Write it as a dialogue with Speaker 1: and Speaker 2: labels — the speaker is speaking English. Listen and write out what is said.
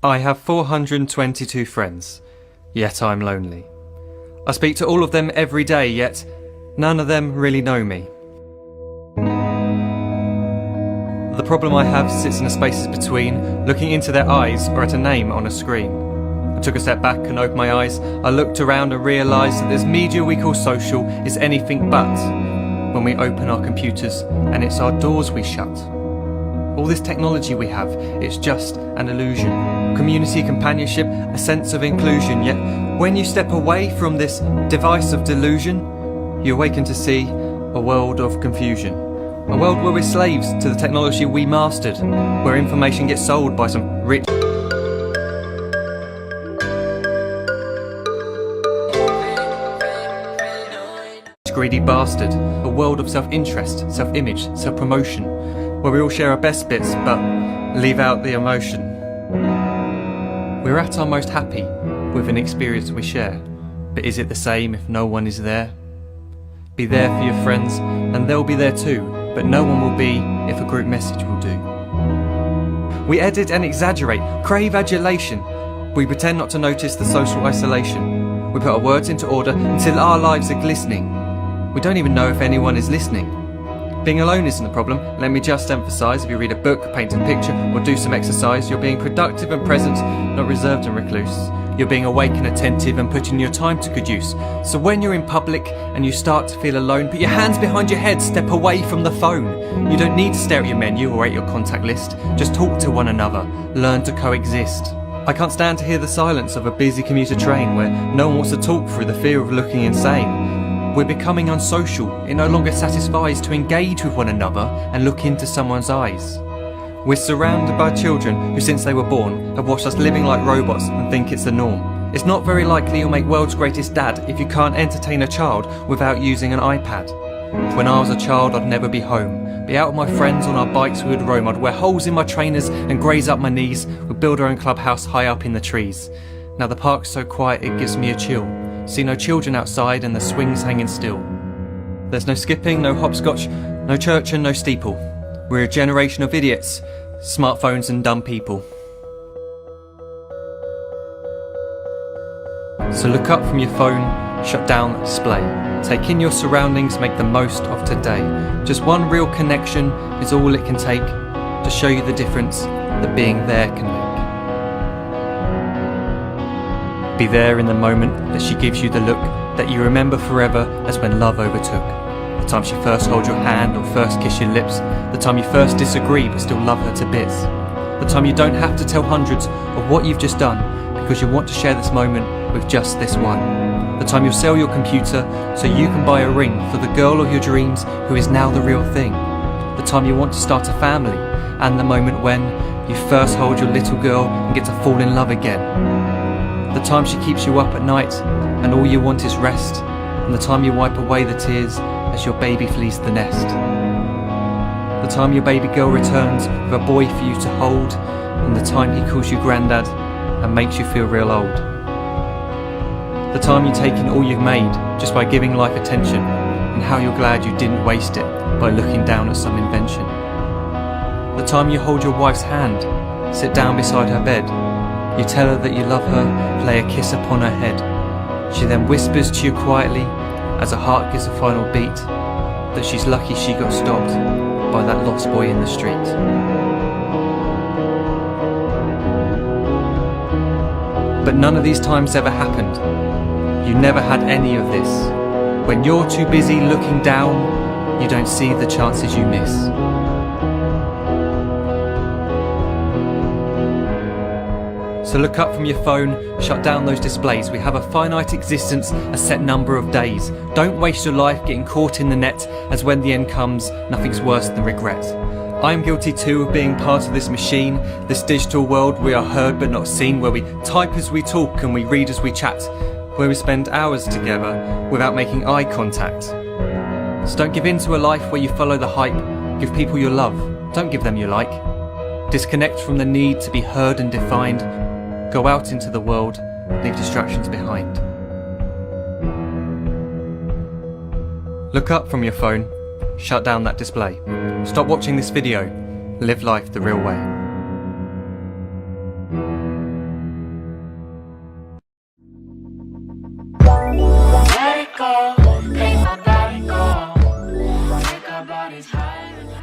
Speaker 1: I have 422 friends, yet I'm lonely. I speak to all of them every day, yet none of them really know me. The problem I have sits in the spaces between, looking into their eyes or at a name on a screen. I took a step back and opened my eyes. I looked around and realised that this media we call social is anything but when we open our computers, and it's our doors we shut. All this technology we have, it's just an illusion. Community, companionship, a sense of inclusion. Yet when you step away from this device of delusion, you awaken to see a world of confusion. A world where we're slaves to the technology we mastered, where information gets sold by some rich greedy bastard. A world of self-interest, self-image, self-promotion, where we all share our best bits but leave out the emotion. We're at our most happy with an experience we share, but is it the same if no one is there? Be there for your friends and they'll be there too, but no one will be if a group message will do. We edit and exaggerate, crave adulation. We pretend not to notice the social isolation. We put our words into order until our lives are glistening. We don't even know if anyone is listening. Being alone isn't the problem. Let me just emphasise, if you read a book, paint a picture, or do some exercise, you're being productive and present, not reserved and recluse. You're being awake and attentive and putting your time to good use. So when you're in public and you start to feel alone, put your hands behind your head, step away from the phone. You don't need to stare at your menu or at your contact list. Just talk to one another. Learn to coexist. I can't stand to hear the silence of a busy commuter train where no one wants to talk through the fear of looking insane. We're becoming unsocial. It no longer satisfies to engage with one another and look into someone's eyes. We're surrounded by children who, since they were born, have watched us living like robots and think it's the norm. It's not very likely you'll make world's greatest dad if you can't entertain a child without using an iPad. When I was a child, I'd never be home. Be out with my friends on our bikes, we would roam. I'd wear holes in my trainers and graze up my knees. We'd build our own clubhouse high up in the trees. Now the park's so quiet it gives me a chill. See no children outside and the swings hanging still. There's no skipping, no hopscotch, no church and no steeple. We're a generation of idiots, smartphones and dumb people. So look up from your phone, shut down the display. Take in your surroundings, make the most of today. Just one real connection is all it can take to show you the difference that being there can make. Be there in the moment that she gives you the look that you remember forever as when love overtook. The time she first holds your hand or first kiss your lips. The time you first disagree but still love her to bits. The time you don't have to tell hundreds of what you've just done because you want to share this moment with just this one. The time you'll sell your computer so you can buy a ring for the girl of your dreams who is now the real thing. The time you want to start a family, and the moment when you first hold your little girl and get to fall in love again. The time she keeps you up at night and all you want is rest, and the time you wipe away the tears as your baby flees the nest. The time your baby girl returns with a boy for you to hold, and the time he calls you granddad and makes you feel real old. The time you take in all you've made just by giving life attention, and how you're glad you didn't waste it by looking down at some invention. The time you hold your wife's hand, sit down beside her bed, you tell her that you love her, lay a kiss upon her head. She then whispers to you quietly, as her heart gives a final beat, that she's lucky she got stopped by that lost boy in the street. But none of these times ever happened. You never had any of this. When you're too busy looking down, you don't see the chances you miss. So look up from your phone, shut down those displays. We have a finite existence, a set number of days. Don't waste your life getting caught in the net, as when the end comes, nothing's worse than regret. I'm guilty too of being part of this machine, this digital world we are heard but not seen, where we type as we talk and we read as we chat, where we spend hours together without making eye contact. So don't give in to a life where you follow the hype. Give people your love, don't give them your like. Disconnect from the need to be heard and defined. Go out into the world, leave distractions behind. Look up from your phone, shut down that display. Stop watching this video, live life the real way.
Speaker 2: go, make my body go, make our bodies higher.